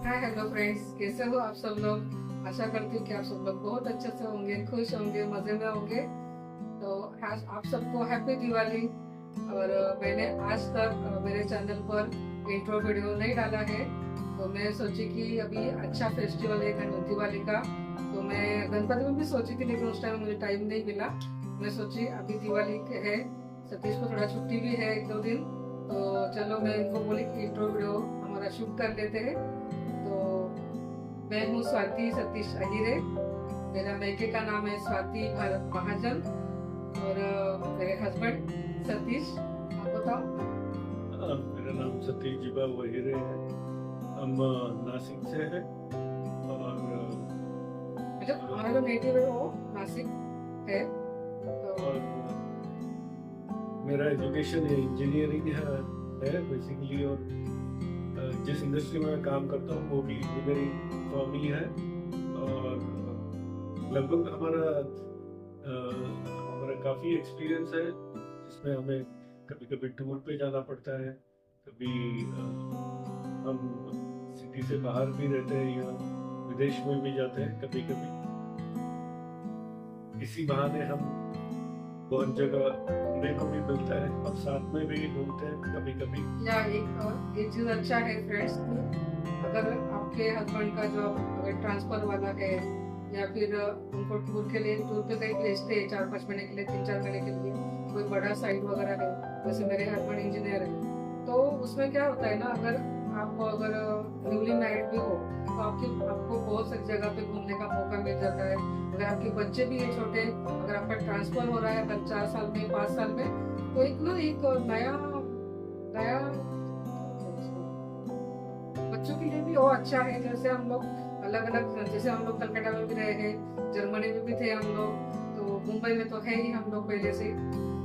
Hi hello friends, कैसे हो आप सब लोग। आशा करती हूँ कि आप सब लोग बहुत अच्छे से होंगे, खुश होंगे, मजे में होंगे। तो आज आप सबको हैप्पी दिवाली। और मैंने आज तक मेरे चैनल पर इंट्रो वीडियो नहीं डाला है, तो मैं सोची कि अभी अच्छा फेस्टिवल है दिवाली का। तो मैं गणपति में भी सोची थी, लेकिन उस टाइम मुझे टाइम नहीं मिला। मैं सोची अभी दिवाली है, सतीश को थोड़ा छुट्टी भी है एक दो दिन, तो चलो मैं इनको बोली कि इंट्रो वीडियो हमारा शूट कर लेते हैं। तो मैं हूँ स्वाति सतीश अहिरे। मेरा मैके का नाम है स्वाति भारत महाजन। और मेरे हस्बैंड सतीश, आप बताओ। मेरा नाम सतीश जीबा वहीरे है। हम नासिक से हैं और मतलब हमारा जो नेटिव है वो नासिक है। तो और मेरा एजुकेशन इंजीनियरिंग है बेसिकली। और जिस इंडस्ट्री में मैं काम करता हूँ वो भी इंजीनियरिंग फर्म ही है। और लगभग हमारा काफ़ी एक्सपीरियंस है, जिसमें हमें कभी कभी टूर पे जाना पड़ता है, कभी हम सिटी से बाहर भी रहते हैं या विदेश में भी जाते हैं कभी कभी। इसी बहाने हम बहुत जगह घूमने को भी मिलता है और साथ में भी घूमते हैं कभी कभी। या एक चीज अच्छा है फ्रेंड्स, अगर आपके हस्बैंड का जॉब अगर ट्रांसफर वाला है या फिर उनको टूर पे कहीं भेजते हैं 4-5 महीने के लिए, 3-4 महीने के लिए, कोई बड़ा साइट वगैरह है, जैसे मेरे हस्बैंड इंजीनियर है, तो उसमें क्या होता है ना, अगर न्यूली मैरिड भी हो तो आपको बहुत सारी जगह पे घूमने का मौका मिल जाता है। अगर आपके बच्चे भी है छोटे, अगर आपका ट्रांसफर हो रहा है अगर 4 साल में 5 साल में, तो एक नया नया बच्चों के लिए भी वो अच्छा है। जैसे हम लोग जैसे हम लोग कलकत्ता में भी रहे हैं, जर्मनी में भी थे हम लोग, तो मुंबई में तो है ही हम लोग पहले से।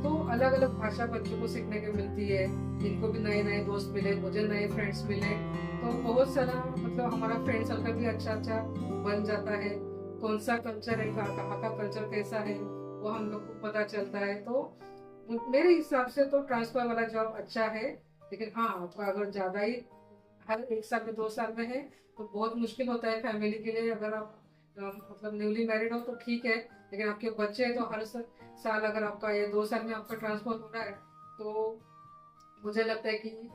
तो अलग अलग भाषा बच्चों को सीखने को मिलती है, इनको भी नए नए दोस्त मिले, मुझे नए फ्रेंड्स मिले, तो बहुत सारा मतलब हमारा फ्रेंड सर्कल भी अच्छा अच्छा बन जाता है। कौन सा कल्चर है, कहाँ का कल्चर कैसा है, वो हम लोग को पता चलता है। तो मेरे हिसाब से तो ट्रांसफर वाला जॉब अच्छा है। लेकिन हाँ, आपका अगर ज्यादा ही हर 1 साल में 2 साल में है तो बहुत मुश्किल होता है फैमिली के लिए। अगर आप मतलब न्यूली मैरिड हो तो ठीक है, लेकिन आपके बच्चे हैं तो हर साल अगर आपका ये 2 साल में आपका ट्रांसफर हो रहा है, तो मुझे लगता है कि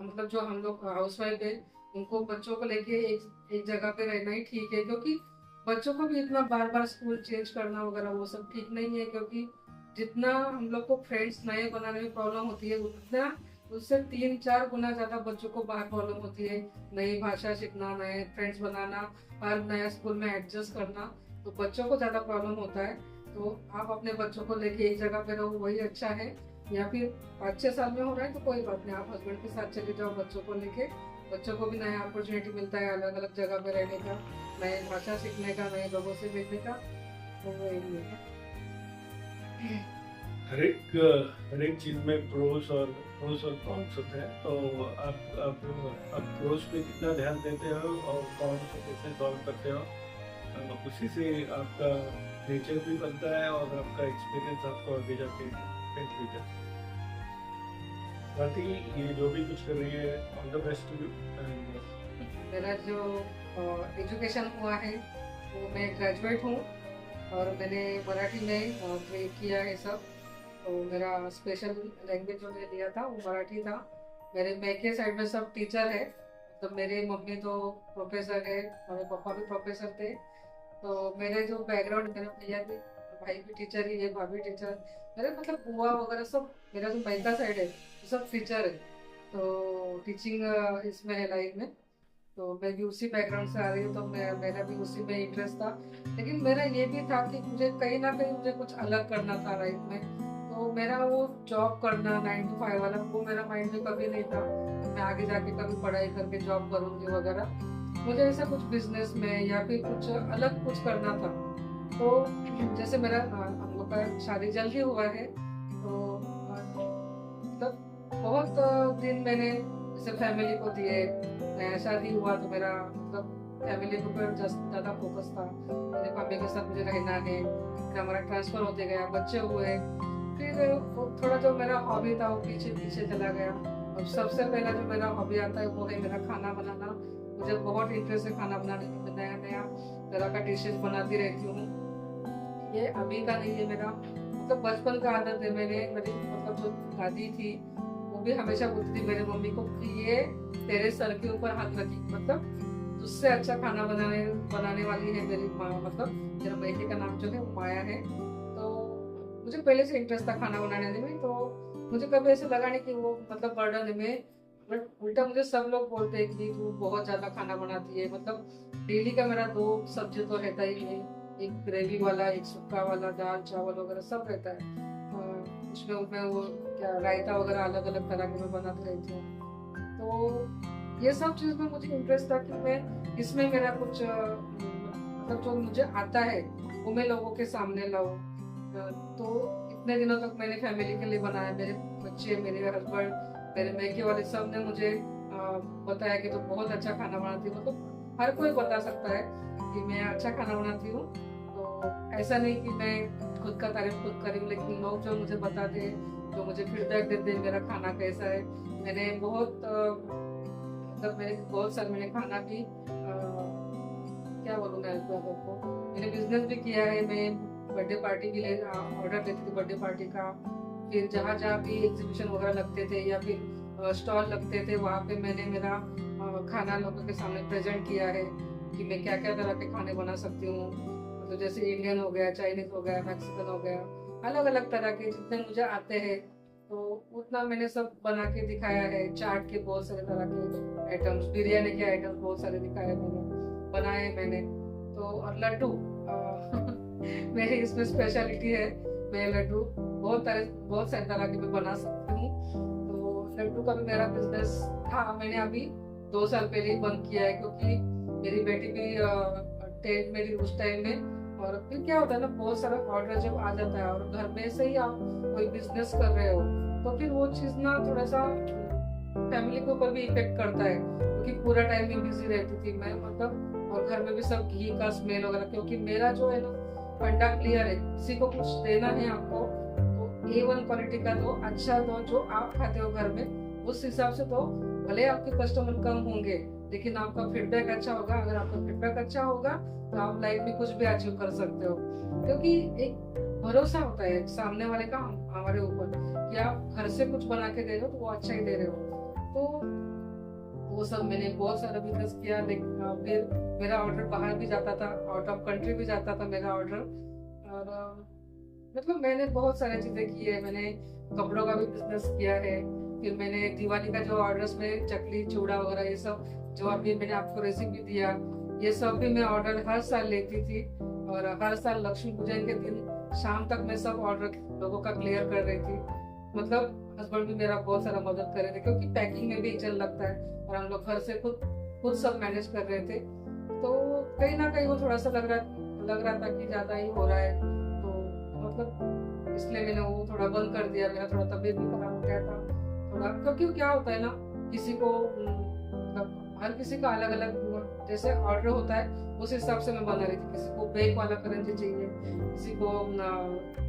मतलब जो हम लोग हाउस वाइफ है, उनको बच्चों को लेके एक जगह पे रहना ही ठीक है। क्योंकि बच्चों को भी इतना बार बार स्कूल चेंज करना वगैरह वो सब ठीक नहीं है। क्योंकि जितना हम लोग को फ्रेंड्स नए बनाने में प्रॉब्लम होती है, उतना उससे 3-4 गुना ज्यादा बच्चों को बाहर प्रॉब्लम होती है। नई भाषा सीखना, नए फ्रेंड्स बनाना, हर नया स्कूल में एडजस्ट करना, तो बच्चों को ज्यादा प्रॉब्लम होता है। तो आप अपने बच्चों को लेके एक जगह पे रहो, वही अच्छा है। या फिर 5-6 साल में हो रहा है तो कोई बात नहीं, आप हस्बैंड के साथ चले जाओ बच्चों को लेके। बच्चों को भी नया अपॉर्चुनिटी मिलता है अलग अलग जगह पे रहने का, नए भाषा सीखने का, नए लोगों से मिलने का। तो वो यही है। हर एक चीज में प्रोस और कॉन्स होते हैं। तो आप प्रोस पे कितना ध्यान देते हो और कॉन्स को कैसे सॉल्व करते हो, उसी से आपका नेचर भी बनता है और आपका एक्सपीरियंस आपको आगे जाके हेल्प भी करता है। बाकी ये जो भी कुछ कर रही है, all the best to you. मेरा जो एजुकेशन हुआ है वो मैं ग्रेजुएट हूँ, और मैंने मराठी में किया है सब। तो मेरा स्पेशल लैंग्वेज जो मैंने लिया था वो मराठी था। मेरे मैके साइड में सब टीचर है, तो मेरी मम्मी तो प्रोफेसर है, मेरे पापा भी प्रोफेसर थे। तो मेरे जो बैकग्राउंड, मेरे भैया भी, भाई भी टीचर ही है, भाभी टीचर, मेरे मतलब बुआ वगैरह सब, मेरा जो मैका साइड है वो सब टीचर है। तो टीचिंग इसमें है लाइफ में। तो मैं भी उसी बैकग्राउंड से आ रही हूँ, तो मेरा भी उसी में इंटरेस्ट था। लेकिन मेरा ये भी था कि मुझे कहीं ना कहीं मुझे कुछ अलग करना था लाइफ में। तो मेरा वो जॉब करना 9 to 5 वाला वो मेरा माइंड में कभी नहीं था कि मैं आगे जाके कभी पढ़ाई करके जॉब करूंगी वगैरह। मुझे ऐसा कुछ बिजनेस में या फिर कुछ अलग कुछ करना था। तो जैसे मेरा हम लोग का शादी जल्दी हुआ है, तो मतलब बहुत दिन मैंने जैसे फैमिली को दिए। नया शादी हुआ तो मेरा मतलब फैमिली के ऊपर ज्यादा फोकस था, मेरे मम्मी के साथ मुझे रहना है। फिर हमारा ट्रांसफर होते गया, बच्चे हुए, फिर वो थोड़ा जो मेरा हॉबी था वो पीछे पीछे चला गया। अब सबसे पहला जो मेरा हॉबी आता है वो है मेरा खाना बनाना। मुझे बहुत इंटरेस्ट है खाना बनाने में, नया नया तरह का डिशेज बनाती रहती हूँ। ये अभी का नहीं है मेरा, मतलब बचपन का आदत है। मेरी मतलब जो दादी थी वो भी हमेशा बोलती थी मेरे मम्मी को कि ये तेरे सर के ऊपर हाथ रखी, मतलब उससे अच्छा खाना बनाने वाली है मेरी माँ, मतलब मेरा बेटी का नाम जो है वो माया है। तो मुझे पहले से इंटरेस्ट था खाना बनाने में, तो मुझे कभी ऐसे लगा नहीं कि वो मतलब बर्डन है में। बट उल्टा मुझे सब लोग बोलते हैं कि तू बहुत ज्यादा खाना बनाती है, मतलब डेली का मेरा 2 सब्जी तो रहता ही है, एक ग्रेवी वाला, एक सुक्का वाला, दाल चावल वगैरह सब रहता है। उसमें वो क्या रायता वगैरह अलग अलग तरह के मैं बनाती रहती हूँ। तो ये सब चीज में मुझे इंटरेस्ट था कि मैं इसमें मेरा कुछ मतलब जो मुझे आता है वो मैं लोगों के सामने लाऊं। तो इतने दिनों तक मैंने फैमिली के लिए बनाया, मेरे बच्चे, मेरे हस्बैंड, मेरे मैके वाले सब ने मुझे बताया कि तो बहुत अच्छा खाना बनाती हूँ। मतलब हर कोई बता सकता है कि मैं अच्छा खाना बनाती हूँ। तो ऐसा नहीं कि मैं खुद का तारीफ खुद करी, लेकिन लोग जो मुझे बताते हैं, जो मुझे फीडबैक देते हैं मेरा खाना कैसा है। मैंने बहुत मतलब बहुत सारे मैंने खाना भी क्या बोलूँ मैं आपको, मैंने बिजनेस भी किया है। मैं बर्थडे पार्टी भी ऑर्डर लेती थी बर्थडे पार्टी का। फिर जहाँ जहाँ भी एग्जीबिशन वगैरह लगते थे या फिर स्टॉल लगते थे, वहाँ पे मैंने मेरा खाना लोगों के सामने प्रेजेंट किया है कि मैं क्या क्या तरह के खाने बना सकती हूँ। तो जैसे इंडियन हो गया, चाइनीज हो गया, मैक्सिकन हो गया, अलग अलग तरह के जितने मुझे आते हैं तो उतना मैंने सब बना के दिखाया है। चाट के बहुत सारे तरह के आइटम्स, बिरयानी के आइटम्स बहुत सारे दिखाए बनाए मैंने। तो और लड्डू मेरी इसमें स्पेशलिटी है, मैं लड्डू बहुत सारे तरह के मैं बना सकती हूँ। तो लड्डू का भी मेरा बिजनेस था, मैंने अभी 2 साल पहले ही बंद किया है, क्योंकि मेरी बेटी भी 10th में थी उस टाइम में। और फिर क्या होता है ना, बहुत सारा ऑर्डर जब आ जाता है और घर में से ही आप कोई बिजनेस कर रहे हो, तो फिर वो चीज ना थोड़ा सा फैमिली के ऊपर भी इफेक्ट करता है, क्योंकि पूरा टाइम में बिजी रहती थी मैं, मतलब और घर में भी सब घी का स्मेल वगैरह। क्योंकि मेरा जो है ना फंडा क्लियर है, किसी को कुछ देना है आपको तो A1 क्वालिटी का दो, अच्छा दो, जो आप खाते हो घर में उस हिसाब से दो। भले आपके कस्टमर कम होंगे लेकिन आपका फीडबैक अच्छा होगा। अगर आपका फीडबैक अच्छा होगा तो आप लाइफ में कुछ भी अचीव कर सकते हो, क्योंकि एक भरोसा होता है सामने वाले का हमारे ऊपर कि आप घर से कुछ बना के दे रहे हो तो वो अच्छा ही दे रहे हो। तो वो सब मैंने बहुत सारा बिजनेस किया। लेकिन फिर मेरा ऑर्डर बाहर भी जाता था, आउट ऑफ कंट्री भी जाता था मेरा ऑर्डर। और मतलब मैंने बहुत सारी चीजें की है। मैंने कपड़ों का भी बिजनेस किया है। फिर मैंने दिवाली का जो ऑर्डर्स में चकली चूड़ा वगैरह ये सब जो अभी मैंने आपको रेसिपी दिया, ये सब भी मैं ऑर्डर हर साल लेती थी। और हर साल लक्ष्मी पूजन के दिन शाम तक मैं सब ऑर्डर लोगों का क्लियर कर रही थी। मतलब हस्बैंड भी मेरा बहुत सारा मदद कर रहे थे, क्योंकि पैकिंग में भी चल लगता है और हम लोग घर से खुद सब मैनेज कर रहे थे। तो कहीं ना कहीं वो थोड़ा सा लग रहा था कि ज्यादा ही हो रहा है, तो मतलब इसलिए मैंने वो थोड़ा बंद कर दिया। मेरा थोड़ा तबीयत भी खराब हो गया था थोड़ा, क्योंकि क्या होता है ना, किसी को मतलब हर किसी का अलग अलग जैसे ऑर्डर होता है उस हिसाब से मैं बना रही थी। किसी को बेक वाला करंजी चाहिए, किसी को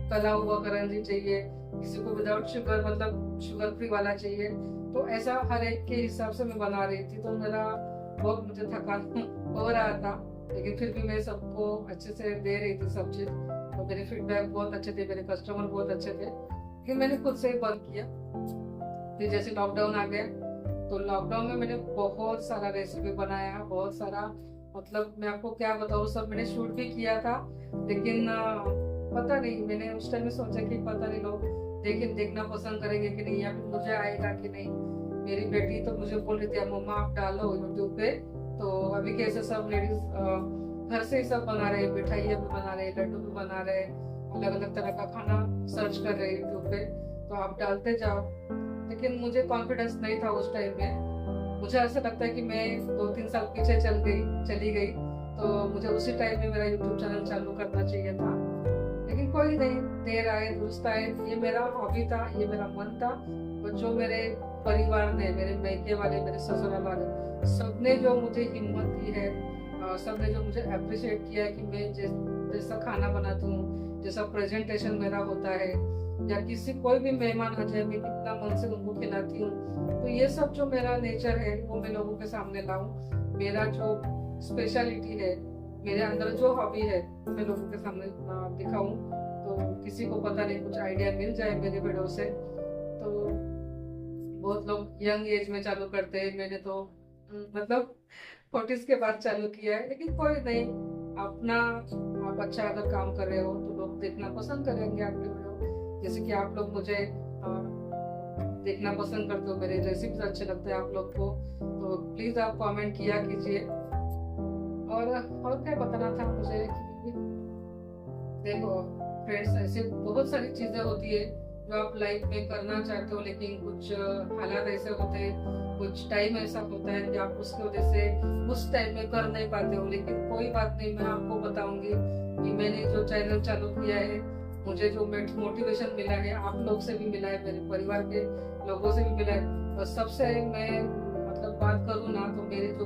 तला हुआ करंजी चाहिए, किसी को विदाउट शुगर मतलब शुगर फ्री वाला चाहिए। तो ऐसा हर एक के हिसाब से मैं बना रही थी। तो मेरा बहुत मुझे थकान हो रहा था, लेकिन फिर भी मैं सबको अच्छे से दे रही थी सब चीज। तो मेरे फीडबैक बहुत अच्छे थे, मेरे कस्टमर बहुत अच्छे थे। फिर मैंने खुद से ही बंद किया। फिर जैसे लॉकडाउन आ गया तो लॉकडाउन में मैंने बहुत सारा रेसिपी बनाया, बहुत सारा, मतलब मैं आपको क्या बताऊँ, सब मैंने शूट भी किया था। लेकिन पता नहीं, मैंने उस टाइम में सोचा कि पता नहीं लोग देखना पसंद करेंगे कि नहीं, या फिर मुझे आएगा कि नहीं। मेरी बेटी तो मुझे बोल रही थी मम्मा आप डालो यूट्यूब पे। तो अभी कैसे सब लेडीज घर से ही सब बना रहे, मिठाइयाँ भी बना रहे, लड्डू भी बना रहे, अलग अलग तरह का खाना सर्च कर रहे यूट्यूब पे, तो आप डालते जाओ। लेकिन मुझे कॉन्फिडेंस नहीं था उस टाइम में। मुझे ऐसा लगता है कि मैं 2-3 साल पीछे चली गई, तो मुझे उसी टाइम में मेरा यूट्यूब चैनल चालू करना चाहिए था। लेकिन कोई नहीं, देर आए दुरुस्त आए। ये मेरा हॉबी था, ये मेरा मन था। और जो मेरे परिवार ने, मेरे मैके वाले, मेरे ससुराल वाले, सबने जो मुझे हिम्मत दी है, सबने जो मुझे अप्रिशिएट किया है कि मैं जैसा खाना बनाती हूँ, जैसा प्रेजेंटेशन मेरा होता है, या किसी कोई भी मेहमान आ जाए मैं कितना मन से उनको खिलाती हूँ। तो ये सब जो मेरा नेचर है वो मैं लोगों के सामने लाऊं, मेरा जो स्पेशलिटी है, मेरे अंदर जो हॉबी है, मैं लोगों के सामने दिखाऊं, तो किसी को पता नहीं, कुछ आइडिया मिल जाए मेरे वीडियो से। तो बहुत लोग यंग एज में चालू करते हैं, मैंने तो मतलब 40s के बाद चालू किया है, लेकिन कोई नहीं, अपना आप अच्छा अगर काम कर रहे हो तो लोग देखना पसंद करेंगे आपकी वीडियो। जैसे कि आप लोग मुझे देखना पसंद करते हो, मेरे रेसिपीज अच्छे लगते हैं आप लोग को, तो प्लीज आप कमेंट किया कीजिए। और क्या बताना था मुझे कि देखो फ्रेंड्स, ऐसे बहुत सारी चीजें होती है जो आप लाइफ में करना चाहते हो, लेकिन कुछ हालात ऐसे होते हैं, कुछ टाइम ऐसा होता है कि आप उसकी वजह से उस टाइम में कर नहीं पाते हो। लेकिन कोई बात नहीं, मैं आपको बताऊंगी कि मैंने जो चैनल चालू किया है, मुझे जो मोटिवेशन मिला है, आप लोग से भी मिला है, मेरे परिवार के लोगों से भी मिला है। और सबसे मैं मतलब बात करूँ ना, तो मेरी जो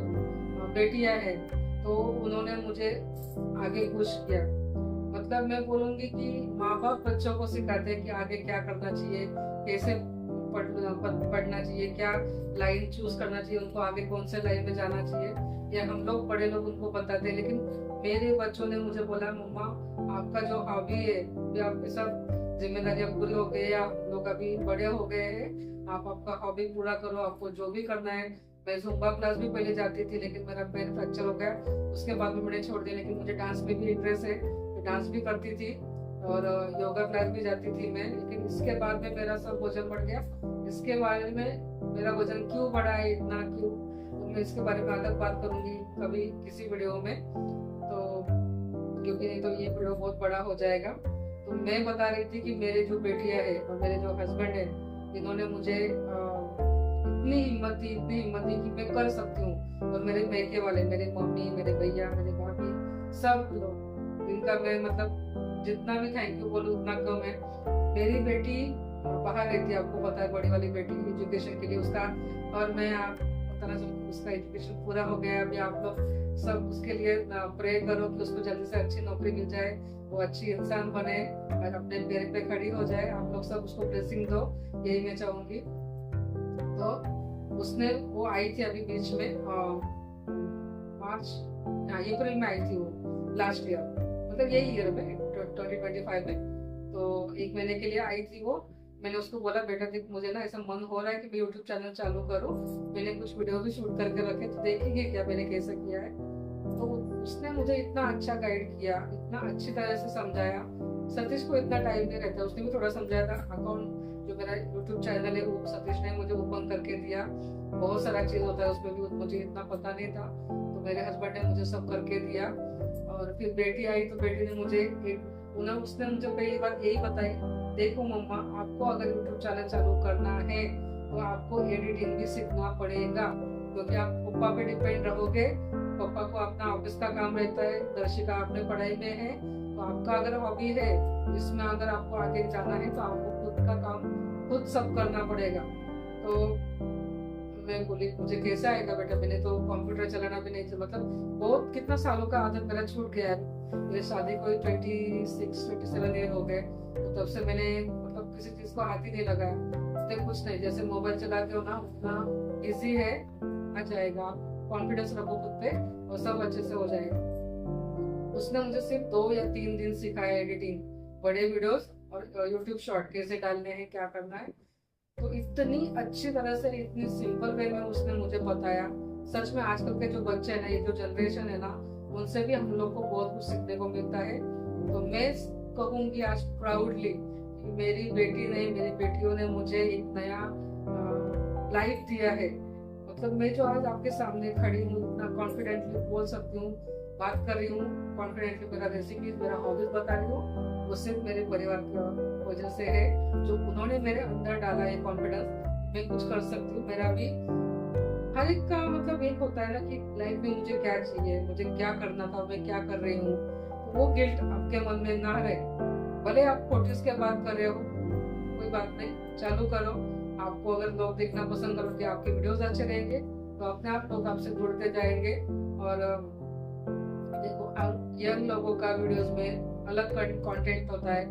बेटियां हैं, तो उन्होंने मुझे आगे पुश किया। मतलब मैं बोलूंगी कि माँ बाप बच्चों को सिखाते हैं कि आगे क्या करना चाहिए, कैसे पढ़ना चाहिए, क्या लाइन चूज करना चाहिए, उनको आगे कौन से लाइन में जाना चाहिए, या हम लोग बड़े लोग उनको बताते हैं। लेकिन मेरे बच्चों ने मुझे बोला, मम्मा आपका जो हॉबी है, आपके सब जिम्मेदारियां पूरी हो गई, आप लोग अभी बड़े हो गए हैं, आप आपका हॉबी पूरा करो, आपको जो भी करना है। मैं जुम्बा क्लास भी पहले जाती थी, लेकिन मेरा पैर फ्रैक्चर हो गया, उसके बाद में मैंने छोड़ दिया। लेकिन मुझे डांस में भी इंटरेस्ट है, डांस भी करती थी और योगा क्लास भी जाती थी मैं। लेकिन इसके बाद में मेरा सब वजन बढ़ गया। इसके बारे में मेरा वजन क्यों बढ़ा है इतना, क्यों, तो मैं इसके बारे में अलग बात करूंगी कभी किसी वीडियो में, तो क्योंकि नहीं तो ये वीडियो बहुत बड़ा हो जाएगा। तो मैं बता रही थी कि मेरे जो बेटियां है और मेरे जो हस्बैंड है, इन्होंने मुझे इतनी हिम्मत दी कि मैं कर सकती हूँ। और मेरे मैके वाले, मेरे मम्मी, मेरे भैया, मेरे भाभी, सब लोग, इनका मैं मतलब जितना भी थैंक यू बोलूँ उतना कम है। मेरी बेटी बाहर रहती है, आपको पता है, बड़ी वाली बेटी एजुकेशन के लिए उसका, और मैं आप बताना चाहूँगी उसका एजुकेशन पूरा हो गया। अभी आप लोग सब उसके लिए प्रे करो कि उसको जल्दी से अच्छी नौकरी मिल जाए, वो अच्छी इंसान बने और अपने पैर पे खड़ी हो जाए। आप लोग सब उसको ब्लेसिंग दो, यही मैं चाहूंगी। तो उसने वो आई थी अभी बीच में अप्रैल में आई थी वो, लास्ट ईयर, मतलब यही ईयर में 2025 में। तो 1 महीने के लिए आई थी वो। मैंने उसको बोला, बेटा देख, मुझे ना ऐसा मन हो रहा है कि मैं यूट्यूब चैनल चालू करूं। मैंने कुछ वीडियो भी शूट करके रखे, तो देखेंगे क्या मैंने कैसे किया है। तो उसने मुझे इतना अच्छा गाइड किया, इतना अच्छी तरह से समझाया। सतीश को इतना टाइम नहीं रहता, उसने भी थोड़ा समझाया था। अकाउंट जो मेरा यूट्यूब चैनल है वो सतीश ने मुझे ओपन करके दिया। बहुत सारा चीज होता है उसमें भी, मुझे इतना पता नहीं था, तो मेरे हस्बैंड ने मुझे सब करके दिया। और फिर बेटी आई, तो बेटी ने मुझे उसने मुझे पहली बात यही बताई, देखो मम्मा, आपको अगर यूट्यूब चैनल चालू करना है तो आपको एडिटिंग भी सीखना पड़ेगा, क्योंकि आप पापा पे डिपेंड रहोगे। पापा को अपना ऑफिस का काम रहता है, दर्शिका अपने पढ़ाई में है, तो आपका अगर हॉबी है इसमें अगर आपको आगे जाना है तो आपको खुद का काम खुद सब करना पड़ेगा। तो मैं बोली, मुझे कैसे आएगा बेटा, मैंने तो कंप्यूटर चलाना भी नहीं था, मतलब बहुत कितना सालों का आदत मेरा छूट गया है। मेरी शादी को 26-27 ईयर हो गए, तो तब से मैंने मतलब किसी चीज को हाथ ही नहीं लगाया। तो कुछ नहीं, जैसे मोबाइल चलाते हो ना, उतना इजी है, आ जाएगा। कॉन्फिडेंस रखो खुद पे और सब अच्छे से हो जाएगा। उसने मुझे सिर्फ 2 या 3 दिन सिखाया एडिटिंग, बड़े वीडियोस और यूट्यूब शॉर्ट कैसे डालने हैं, क्या करना है। तो इतनी अच्छी तरह से, इतनी सिंपल वे में उसने मुझे बताया। सच में आजकल के जो बच्चे हैं ना, ये जो जनरेशन है ना, उनसे भी हम लोग को बहुत कुछ सीखने को मिलता है। तो मैं कहूँगी आज प्राउडली कि मेरी बेटी ने, मेरी बेटियों ने मुझे एक नया लाइफ दिया है। मतलब मैं जो आज आपके सामने खड़ी हूँ, इतना कॉन्फिडेंटली बोल सकती हूँ, बात कर रही हूँ कॉन्फिडेंटली, मेरा रेसिपीज, मेरा हॉबीज बता रही हूँ, वो सिर्फ मेरे परिवार की वजह से है, जो उन्होंने मेरे अंदर डाला है कॉन्फिडेंस, मैं कुछ कर सकती हूँ। मेरा भी हर एक का मतलब एक होता है ना कि लाइफ में मुझे क्या चाहिए, मुझे क्या करना था, मैं क्या कर रही हूँ, तो वो गिल्ट आपके मन में ना रहे। भले आप 40s के बाद कर रहे हो, कोई बात नहीं, चालू करो। आपको अगर लोग देखना पसंद करोगे, आपके वीडियोस अच्छे रहेंगे, तो अपने आप लोग आपसे जुड़ते जाएंगे। और देखो, यंग लोगों का वीडियोस में अलग कंटेंट होता है,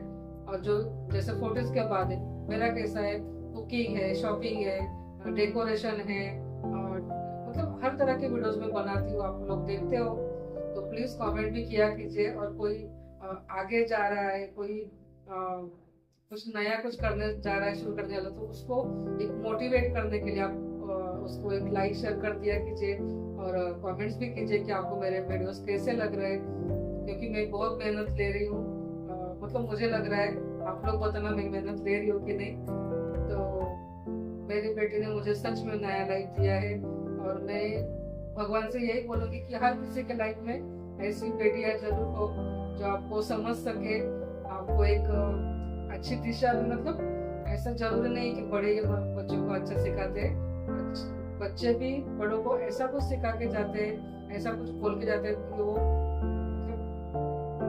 और जो जैसे 40s के बाद है, मेरा कैसा है, कुकिंग है, शॉपिंग है, डेकोरेशन है, और मतलब हर तरह के वीडियोस में बनाती हूँ, आप लोग देखते हो तो प्लीज कमेंट भी किया कीजिए। और कोई आगे जा रहा है, कोई कुछ नया कुछ करने जा रहा है, शुरू करने वाला, तो उसको एक मोटिवेट करने के लिए आप उसको एक लाइक शेयर कर दिया कीजिए और कमेंट्स भी कीजिए कि आपको मेरे वीडियोस कैसे लग रहे हैं, क्योंकि मैं बहुत मेहनत ले रही हूँ। मतलब मुझे लग रहा है, आप लोग बताना मैं मेहनत ले रही हूँ कि नहीं। तो मेरी बेटी ने मुझे सच में नया लाइफ दिया है और मैं भगवान से यही बोलूंगी कि हर किसी के लाइफ में ऐसी बेटियां जरूर हो जो आपको समझ सके, आपको एक अच्छी दिशा में, मतलब ऐसा जरूरी नहीं कि बड़े बच्चों को अच्छा सिखाते हैं, बच्चे भी बड़ों को ऐसा कुछ सिखा के जाते हैं, ऐसा कुछ बोल के जाते हैं कि वो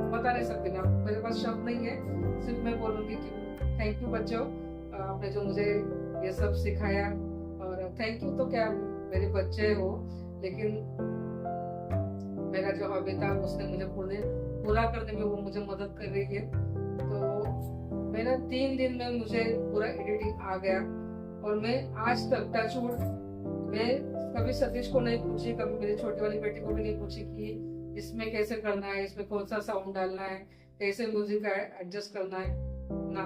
बता नहीं सकते। मैं, मेरे पास शब्द नहीं है, सिर्फ मैं बोलूंगी कि थैंक यू बच्चों, आपने जो मुझे ये सब सिखाया। और थैंक यू तो क्या, मेरे बच्चे हो, लेकिन मेरा जो हॉबी था उसने मुझे पूरा करने में वो मुझे मदद कर रही है। तो मेरा 3 दिन में मुझे पूरा एडिटिंग आ गया और मैं आज तक टचवुड, मैं कभी सतीश को नहीं पूछी, कभी मेरी छोटी वाली बेटी को भी नहीं पूछी कि इसमें कैसे करना है, इसमें कौन सा साउंड डालना है, कैसे म्यूजिक एडजस्ट करना है ना।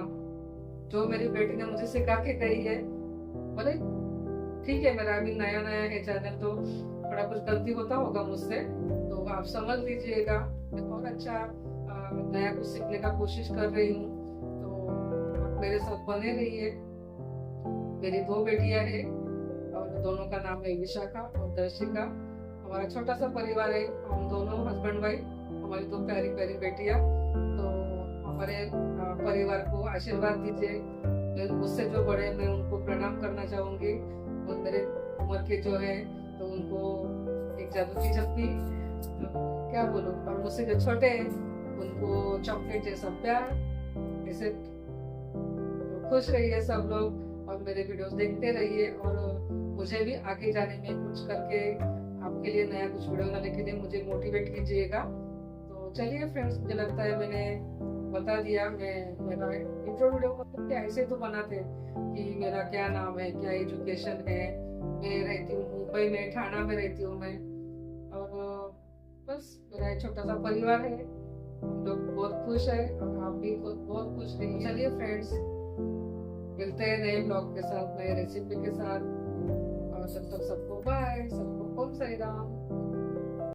जो मेरी बेटी ने मुझे सिखा के गई है, बोले ठीक है मेरा अभी नया नया है चैनल, तो थोड़ा कुछ गलती होता होगा मुझसे, तो आप समझ लीजिएगा। मैं बहुत अच्छा नया कुछ सीखने का कोशिश कर रही हूँ, तो आप मेरे साथ बने रहिए। मेरी 2 बेटियां हैं और दोनों का नाम है विशाखा और दर्शिका। हमारा छोटा सा परिवार है, हम दोनों हस्बैंड वाइफ, हमारी 2 प्यारी प्यारी बेटियां। तो हमारे परिवार को आशीर्वाद दीजिए। मुझसे जो बड़े हैं मैं उनको प्रणाम करना चाहूंगी, और मेरे उम्र के जो है तो उनको एक जादू की झप्पी क्या बोलूं, और मुझसे जो छोटे हैं उनको चॉकलेट जैसा प्यार। ऐसे खुश रहिए सब लोग और मेरे वीडियोस देखते रहिए, और मुझे भी आगे जाने में कुछ करके आपके लिए नया कुछ वीडियो बनाने के लिए मुझे मोटिवेट कीजिएगा। तो चलिए फ्रेंड्स, मुझे लगता है मैंने बता दिया। मैं मेरा इंट्रो वीडियो मतलब क्या ऐसे तो बनाते कि मेरा क्या नाम है, क्या एजुकेशन है, मैं रहती हूँ मुंबई में, ठाणा में रहती हूँ मैं, और बस मेरा एक छोटा सा परिवार है, हम लोग बहुत खुश है और आप भी बहुत खुश रहिए। चलिए फ्रेंड्स, मिलते हैं नए ब्लॉग के साथ, नए रेसिपी के साथ, और जब तक सबको बाय, सबको ओम साई राम।